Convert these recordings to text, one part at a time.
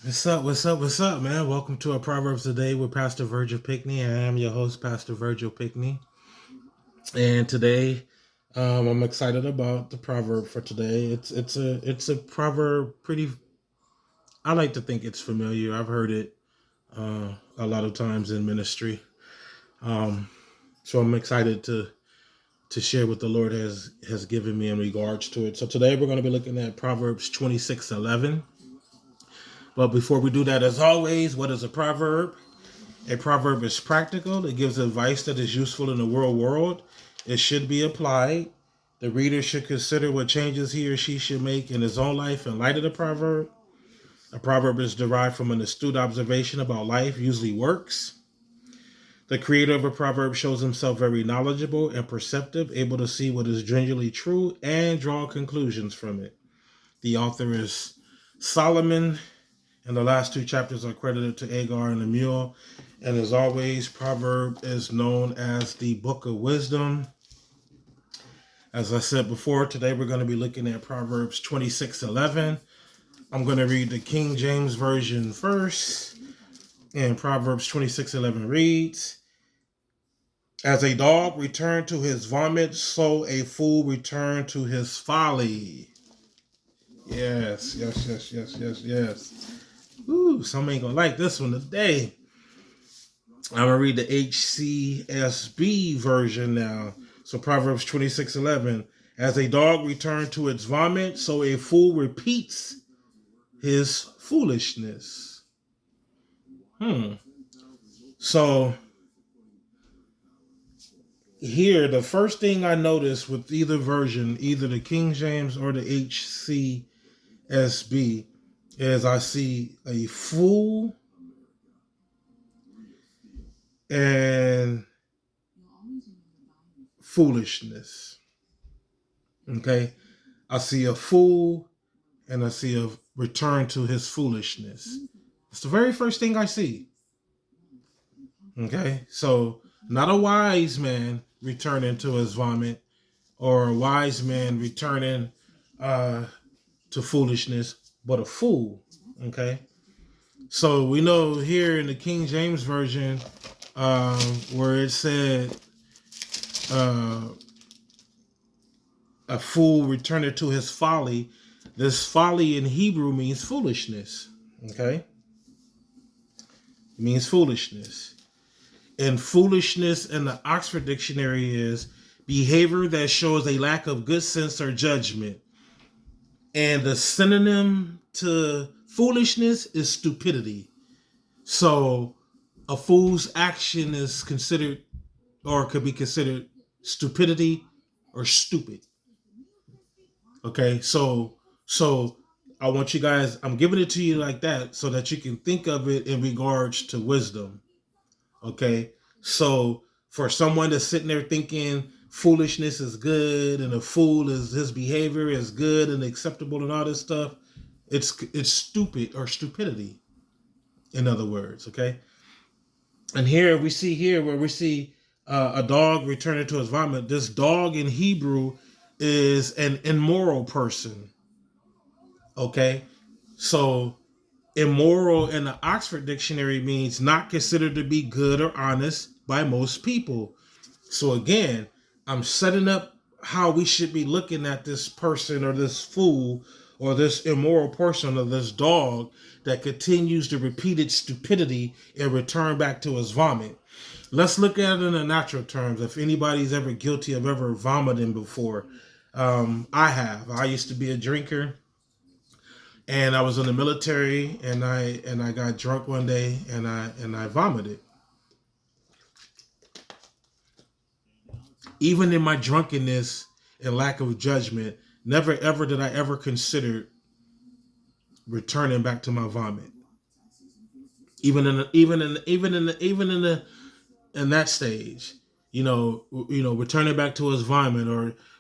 What's up? What's up? What's up, man? Welcome to our Proverbs today with Pastor Virgil Pickney. I am your host, Pastor Virgil Pickney, and today I'm excited about the proverb for today. It's a proverb. Pretty, I like to think it's familiar. I've heard it a lot of times in ministry, um, so I'm excited to share what the Lord has given me in regards to it. So today we're going to be looking at Proverbs 26:11. But before we do that, as always, what is a proverb? A proverb is practical. It gives advice that is useful in the real world. It should be applied. The reader should consider what changes he or she should make in his own life in light of the proverb. A proverb is derived from an astute observation about life, usually works. The creator of a proverb shows himself very knowledgeable and perceptive, able to see what is genuinely true and draw conclusions from it. The author is Solomon, and the last two chapters are credited to Agar and Lemuel. And as always, Proverb is known as the Book of Wisdom. As I said before, today we're going to be looking at Proverbs 26:11. I'm going to read the King James Version first. And Proverbs 26:11 reads, "As a dog returned to his vomit, so a fool returned to his folly." Yes, yes, yes, yes, yes, yes. Ooh, some ain't going to like this one today. I'm going to read the HCSB version now. So Proverbs 26:11. As a dog returned to its vomit, so a fool repeats his foolishness. So here, the first thing I noticed with either version, either the King James or the HCSB, is I see a fool and foolishness. Okay? I see a fool and I see a return to his foolishness. It's the very first thing I see. Okay, so not a wise man returning to his vomit, or a wise man returning to foolishness, but a fool. Okay, so we know here in the King James version, where it said uh, a fool returning to his folly. This folly in Hebrew means foolishness. Okay, it means foolishness. And foolishness in the Oxford Dictionary is behavior that shows a lack of good sense or judgment. And the synonym to foolishness is stupidity. So a fool's action is considered, or could be considered, stupidity or stupid. Okay, so I want you guys, I'm giving it to you like that so that you can think of it in regards to wisdom. Okay, so for someone that's sitting there thinking foolishness is good and a fool is his behavior is good and acceptable and all this stuff, it's stupid or stupidity. In other words, okay. And here we see here where we see a dog returning to his vomit. This dog in Hebrew is an immoral person. Okay, so immoral in the Oxford Dictionary means not considered to be good or honest by most people. So again, I'm setting up how we should be looking at this person or this fool or this immoral person or this dog that continues to repeat its stupidity and return back to his vomit. Let's look at it in the natural terms. If anybody's ever guilty of ever vomiting before, I have. I used to be a drinker, and I was in the military, and I got drunk one day, and I vomited. Even in my drunkenness and lack of judgment, never ever did I ever consider returning back to my vomit. In that stage, returning back to his vomit,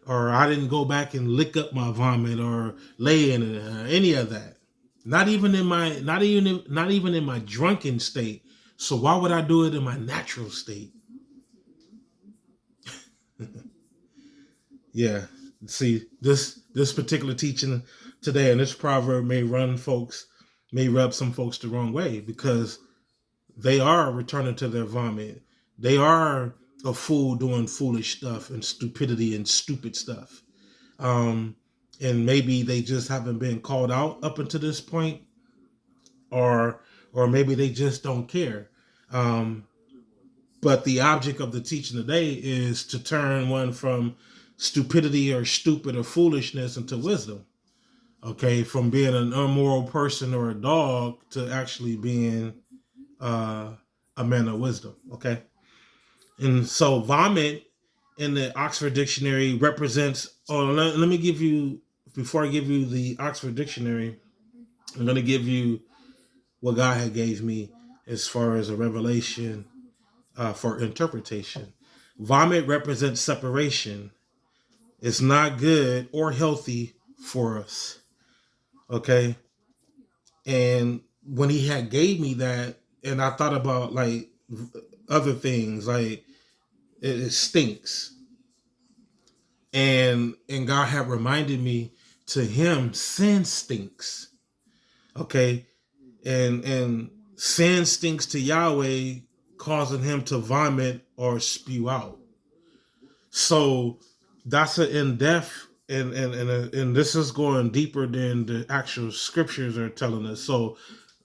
or I didn't go back and lick up my vomit or lay in it, any of that. Not even in my drunken state. So why would I do it in my natural state? Yeah. See, this particular teaching today and this proverb may run folks, may rub some folks the wrong way, because they are returning to their vomit. They are a fool doing foolish stuff and stupidity and stupid stuff. Um, and maybe they just haven't been called out up until this point, or maybe they just don't care. Um, but the object of the teaching today is to turn one from stupidity or stupid or foolishness into wisdom. Okay, from being an immoral person or a dog to actually being uh, a man of wisdom. Okay, and so vomit in the Oxford Dictionary represents. Oh, let me give you, before I give you the Oxford Dictionary, I'm going to give you what God had gave me as far as a revelation for interpretation. Vomit represents separation. It's not good or healthy for us. Okay, and when he had gave me that, and I thought about like other things, like it stinks, and God had reminded me, to him sin stinks. Okay, and sin stinks to Yahweh, causing him to vomit or spew out. So that's an in-depth, and this is going deeper than the actual scriptures are telling us. So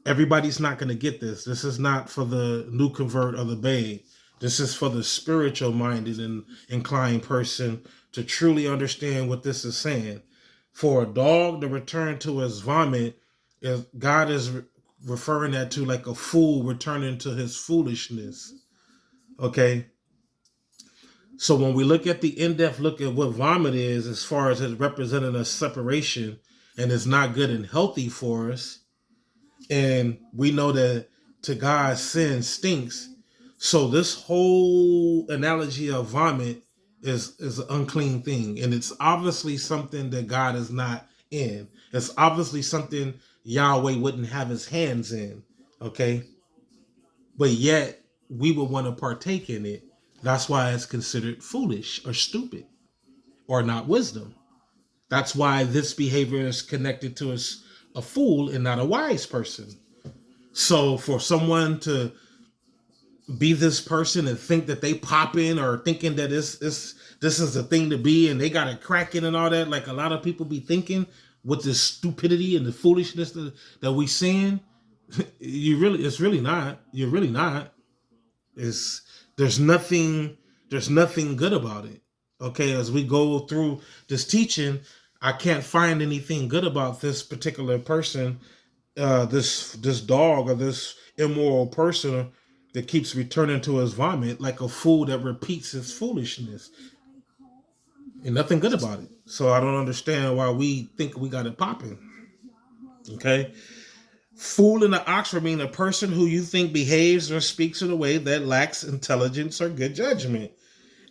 everybody's not going to get this. This is not for the new convert or the babe. This is for the spiritual minded and inclined person to truly understand what this is saying. For a dog to return to his vomit, God is referring that to like a fool returning to his foolishness. Okay. So when we look at the in-depth look at what vomit is, as far as it representing a separation, and it's not good and healthy for us, and we know that to God sin stinks. So this whole analogy of vomit is an unclean thing, and it's obviously something that God is not in. It's obviously something Yahweh wouldn't have his hands in. Okay, but yet we would want to partake in it. That's why it's considered foolish or stupid or not wisdom. That's why this behavior is connected to a fool and not a wise person. So for someone to be this person and think that they pop in, or thinking that this is the thing to be and they got it cracking and all that, like a lot of people be thinking with this stupidity and the foolishness that we seeing, it's really not. You're really not. It's there's nothing good about it. Okay, as we go through this teaching, I can't find anything good about this particular person, this dog or this immoral person that keeps returning to his vomit like a fool that repeats his foolishness, and nothing good about it. So I don't understand why we think we got it popping. Okay, fool in the Oxford mean a person who you think behaves or speaks in a way that lacks intelligence or good judgment,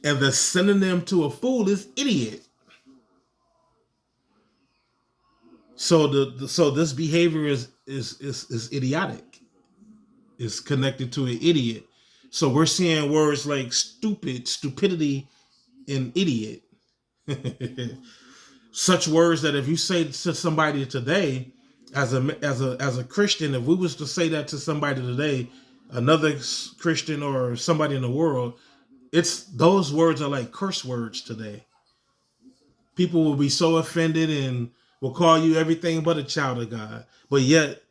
and the synonym to a fool is idiot. So so this behavior is idiotic. Is connected to an idiot. So we're seeing words like stupid, stupidity, and idiot. Such words that if you say to somebody today, as a Christian, if we was to say that to somebody today, another Christian or somebody in the world, it's those words are like curse words today. People will be so offended and will call you everything but a child of God. But yet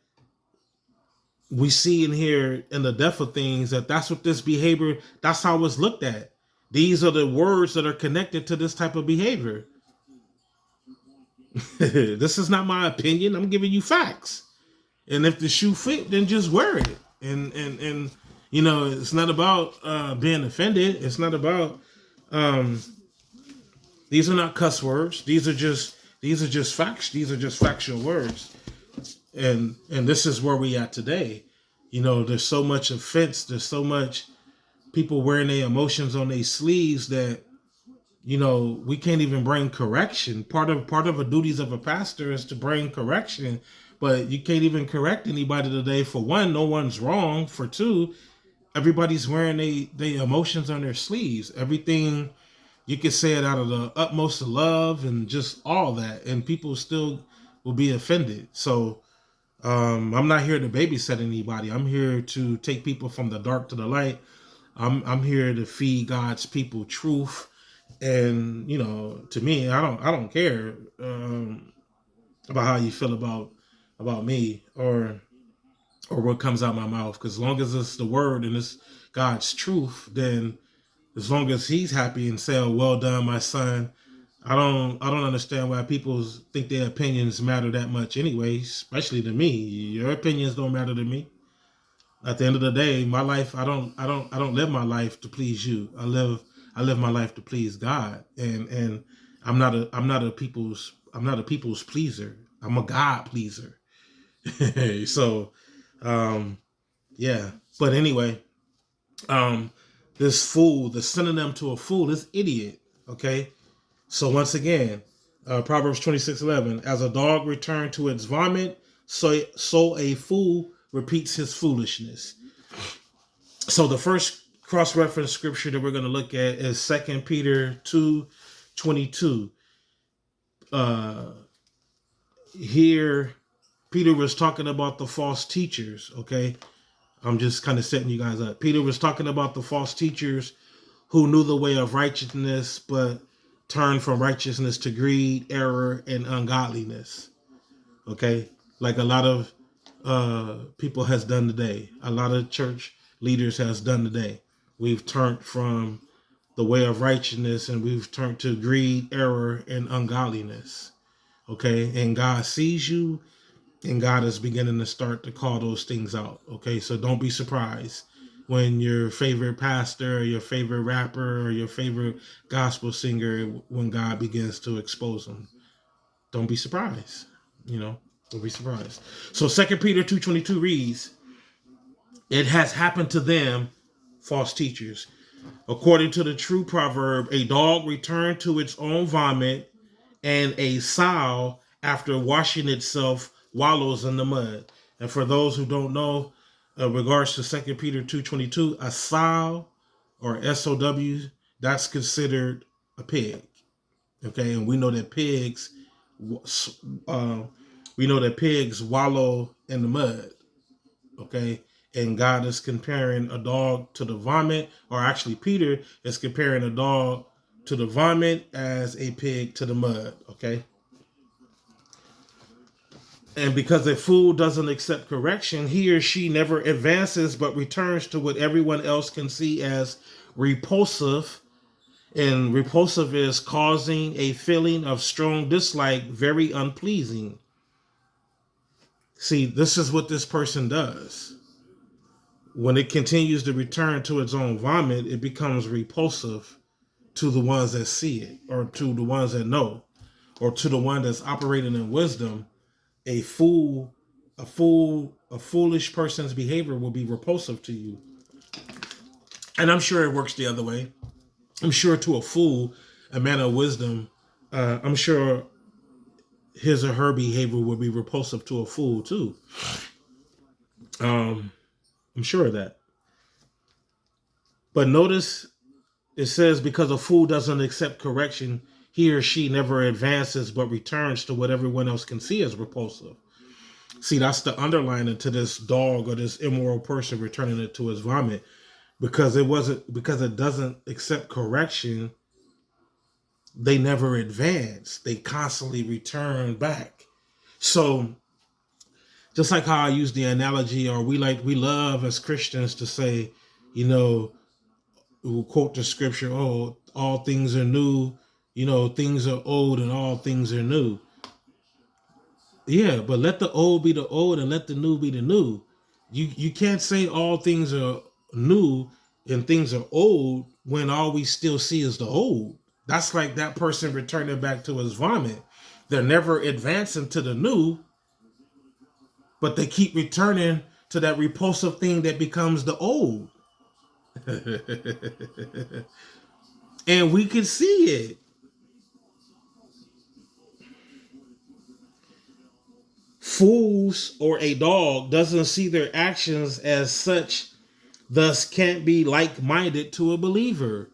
we see in here in the depth of things that that's what this behavior, that's how it's looked at. These are the words that are connected to this type of behavior. This is not my opinion. I'm giving you facts. And if the shoe fit, then just wear it. And you know, it's not about being offended. It's not about these are not cuss words. These are just facts. These are just factual words. And this is where we at today. You know, there's so much offense. There's so much people wearing their emotions on their sleeves that, you know, we can't even bring correction. Part of the duties of a pastor is to bring correction, but you can't even correct anybody today. For one, no one's wrong. For two, everybody's wearing their emotions on their sleeves. Everything you can say it out of the utmost of love and just all that, and people still will be offended. So I'm not here to babysit anybody. I'm here to take people from the dark to the light. I'm here to feed God's people truth. And to me, I don't care about how you feel about me or what comes out my mouth. Because as long as it's the word and it's God's truth, then as long as He's happy and say, oh, "Well done, my son," I don't understand why people think their opinions matter that much anyway, especially to me. Your opinions don't matter to me. At the end of the day, my life, I don't live my life to please you. I live my life to please God. And I'm not a people's pleaser. I'm a God pleaser. So um yeah. But anyway, um this fool, the synonym to a fool is idiot. Okay. So once again, Proverbs 26:11, as a dog returned to its vomit, so a fool repeats his foolishness. So the first cross-reference scripture that we're going to look at is 2 Peter 2:22. Here, Peter was talking about the false teachers, okay? I'm just kind of setting you guys up. Peter was talking about the false teachers who knew the way of righteousness, but turned from righteousness to greed, error, and ungodliness. Okay, like a lot of people has done today. A lot of church leaders has done today. We've turned from the way of righteousness and we've turned to greed, error, and ungodliness. Okay, and God sees you, and God is beginning to start to call those things out. Okay, so don't be surprised when your favorite pastor or your favorite rapper or your favorite gospel singer, when God begins to expose them. Don't be surprised. Don't be surprised. So 2 Peter 2:22 reads, it has happened to them, false teachers. According to the true proverb, a dog returned to its own vomit, and a sow, after washing itself, wallows in the mud. And for those who don't know, regards to 2 Peter 2:22, a sow or SOW, that's considered a pig. Okay, and uh, we know that pigs wallow in the mud. Okay, and God is comparing a dog to the vomit, or actually Peter is comparing a dog to the vomit as a pig to the mud. Okay, and because a fool doesn't accept correction, he or she never advances but returns to what everyone else can see as repulsive. And repulsive is causing a feeling of strong dislike, very unpleasing. See, this is what this person does. When it continues to return to its own vomit, it becomes repulsive to the ones that see it, or to the ones that know, or to the one that's operating in wisdom. A foolish person's behavior will be repulsive to you. And I'm sure it works the other way. I'm sure to a fool, a man of wisdom, I'm sure his or her behavior will be repulsive to a fool too. I'm sure of that. But notice it says, because a fool doesn't accept correction, he or she never advances but returns to what everyone else can see as repulsive. See, that's the underlining to this dog or this immoral person returning it to his vomit. Because it doesn't accept correction, they never advance. They constantly return back. So just like how I use the analogy, or we love as Christians to say, we'll quote the scripture, oh, all things are new, things are old and all things are new. Yeah, but let the old be the old and let the new be the new. You can't say all things are new and things are old when all we still see is the old. That's like that person returning back to his vomit. They're never advancing to the new, but they keep returning to that repulsive thing that becomes the old. And we can see it. Fools or a dog doesn't see their actions as such, thus can't be like-minded to a believer.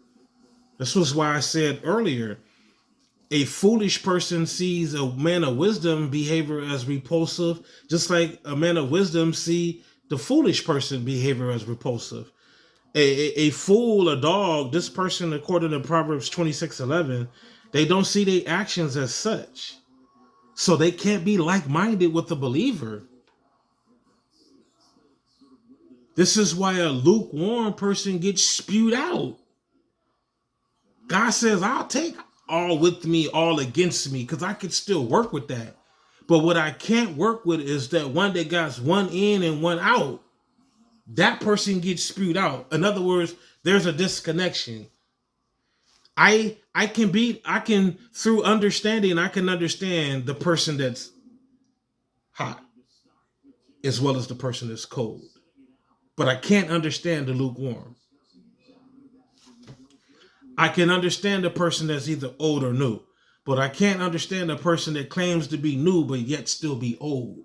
This was why I said earlier, A foolish person sees a man of wisdom behavior as repulsive, just like a man of wisdom see the foolish person behavior as repulsive. A fool, a dog, this person, according to Proverbs 26:11, they don't see their actions as such. So they can't be like-minded with the believer. This is why a lukewarm person gets spewed out. God says, I'll take all with me, all against me, because I can still work with that. But what I can't work with is that one that got one in and one out. That person gets spewed out. In other words, there's a disconnection. I can through understanding, I can understand the person that's hot as well as the person that's cold. But I can't understand the lukewarm. I can understand the person that's either old or new, but I can't understand the person that claims to be new but yet still be old.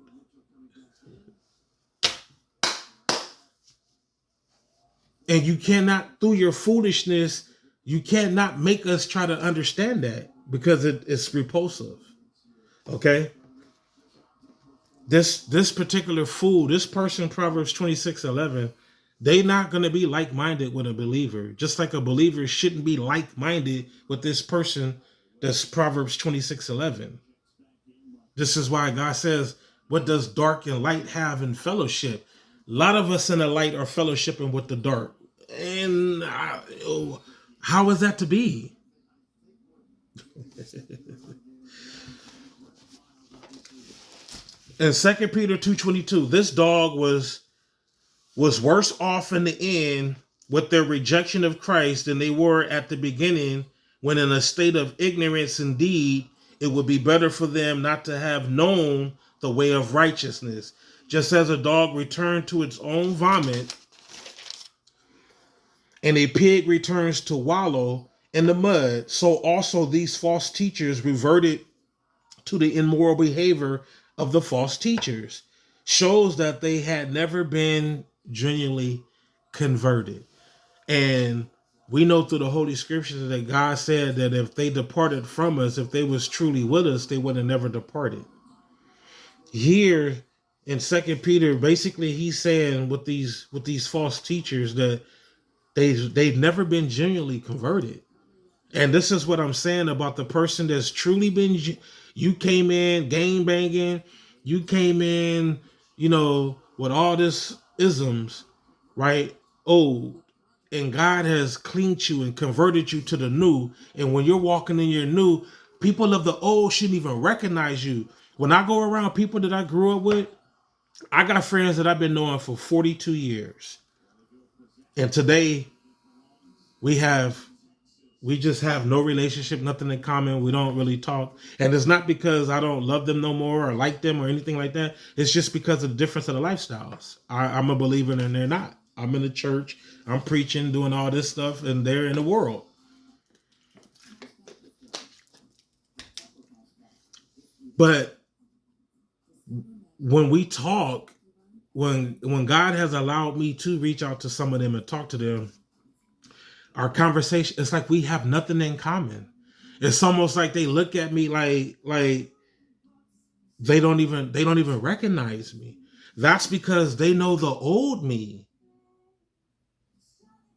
And you cannot, through your foolishness, you cannot make us try to understand that because it's repulsive. Okay? This particular fool, this person, Proverbs 26:11, they not going to be like-minded with a believer. Just like a believer shouldn't be like-minded with this person that's Proverbs 26:11. This is why God says, what does dark and light have in fellowship? A lot of us in the light are fellowshipping with the dark. And how is that to be? In 2 Peter 2:22, this dog was worse off in the end with their rejection of Christ than they were at the beginning, when in a state of ignorance indeed, it would be better for them not to have known the way of righteousness. Just as a dog returned to its own vomit, and a pig returns to wallow in the mud, so also these false teachers reverted to the immoral behavior of the false teachers. Shows that they had never been genuinely converted. And we know through the Holy Scriptures that God said that if they departed from us, if they was truly with us, they would have never departed. Here in 2 Peter, basically he's saying with these false teachers that they've never been genuinely converted. And this is what I'm saying about the person that's truly been, you came in gang banging, you came in, with all this isms, right? Old. And God has cleaned you and converted you to the new. And when you're walking in your new, people of the old shouldn't even recognize you. When I go around people that I grew up with, I got friends that I've been knowing for 42 years. And today we just have no relationship, nothing in common. We don't really talk. And it's not because I don't love them no more or like them or anything like that. It's just because of the difference of the lifestyles. I'm a believer and they're not. I'm in the church. I'm preaching, doing all this stuff, and they're in the world. But when we talk, when God has allowed me to reach out to some of them and talk to them, our conversation, it's like we have nothing in common. It's almost like they look at me like they don't even recognize me. That's because they know the old me.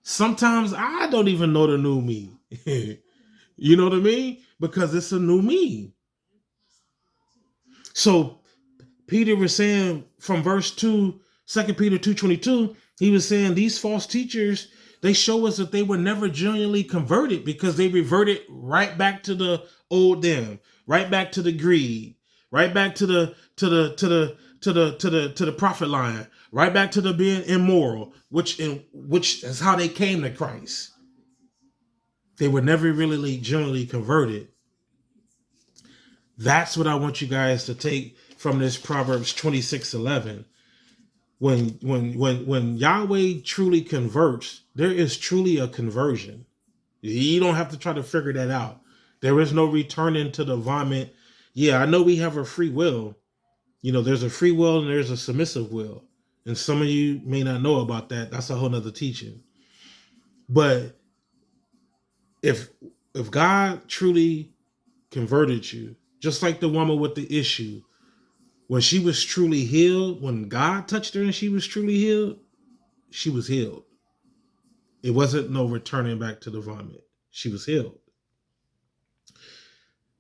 Sometimes I don't even know the new me. You know what I mean? Because it's a new me. So Peter was saying from verse 2, 2 Peter 2:22, he was saying these false teachers, they show us that they were never genuinely converted because they reverted right back to the old them, right back to the greed, right back to the prophet line, right back to the being immoral, which is how they came to Christ. They were never really genuinely converted. That's what I want you guys to take from this Proverbs 26:11. When Yahweh truly converts, there is truly a conversion. You don't have to try to figure that out. There is no returning to the vomit. Yeah, I know we have a free will. There's a free will and there's a submissive will. And some of you may not know about that. That's a whole nother teaching. But if God truly converted you. Just like the woman with the issue. When she was truly healed, when God touched her and she was truly healed, she was healed. It wasn't no returning back to the vomit. She was healed.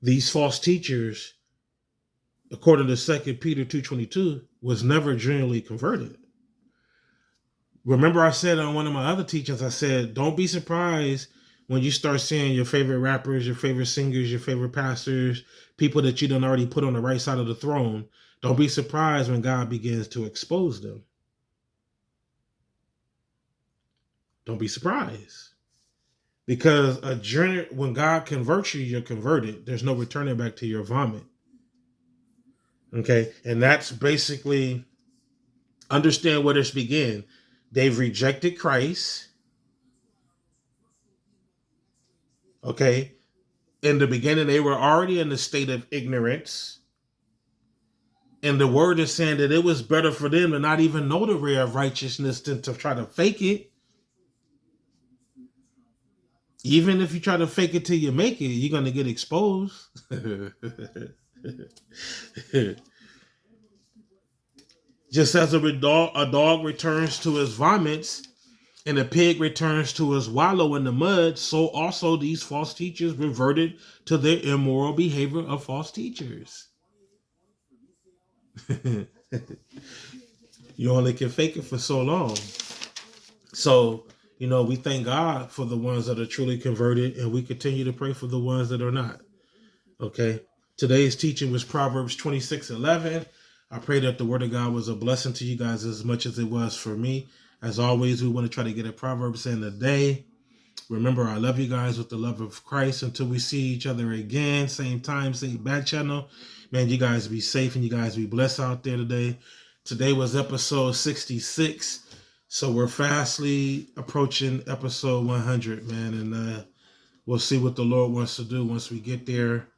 These false teachers, according to 2 Peter 2:22, was never genuinely converted. Remember I said on one of my other teachings, I said, don't be surprised when you start seeing your favorite rappers, your favorite singers, your favorite pastors, people that you done already put on the right side of the throne. Don't be surprised when God begins to expose them. Don't be surprised. Because when God converts you, you're converted. There's no returning back to your vomit. Okay. And that's basically, understand where this began. They've rejected Christ. Okay. In the beginning, they were already in a state of ignorance. And the word is saying that it was better for them to not even know the way of righteousness than to try to fake it. Even if you try to fake it till you make it, you're going to get exposed. Just as a dog returns to his vomits and a pig returns to his wallow in the mud, so also these false teachers reverted to their immoral behavior of false teachers. You only can fake it for so long. So, we thank God for the ones that are truly converted, and we continue to pray for the ones that are not. Okay. Today's teaching was Proverbs 26:11. I pray that the word of God was a blessing to you guys as much as it was for me. As always, we want to try to get a Proverbs in a day. Remember, I love you guys with the love of Christ. Until we see each other again, same time, same back channel. Man, you guys be safe and you guys be blessed out there today. Today was episode 66. So we're fastly approaching episode 100, man. And we'll see what the Lord wants to do once we get there.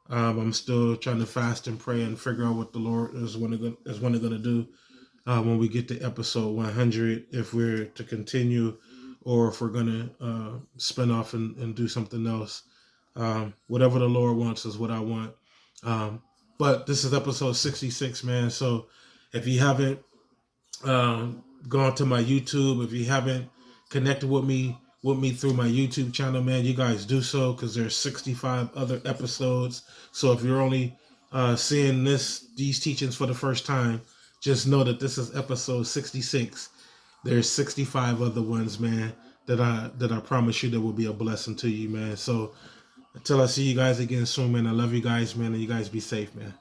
I'm still trying to fast and pray and figure out what the Lord is going to do when we get to episode 100, if we're to continue or if we're going to spin off and do something else. Whatever the Lord wants is what I want. But this is episode 66, man. So if you haven't gone to my YouTube, if you haven't connected with me through my YouTube channel, man, you guys do so, because there's 65 other episodes. So if you're only seeing these teachings for the first time, just know that this is episode 66. There's 65 other ones, man, that I promise you that will be a blessing to you, man. So until I see you guys again soon, man, I love you guys, man, and you guys be safe, man.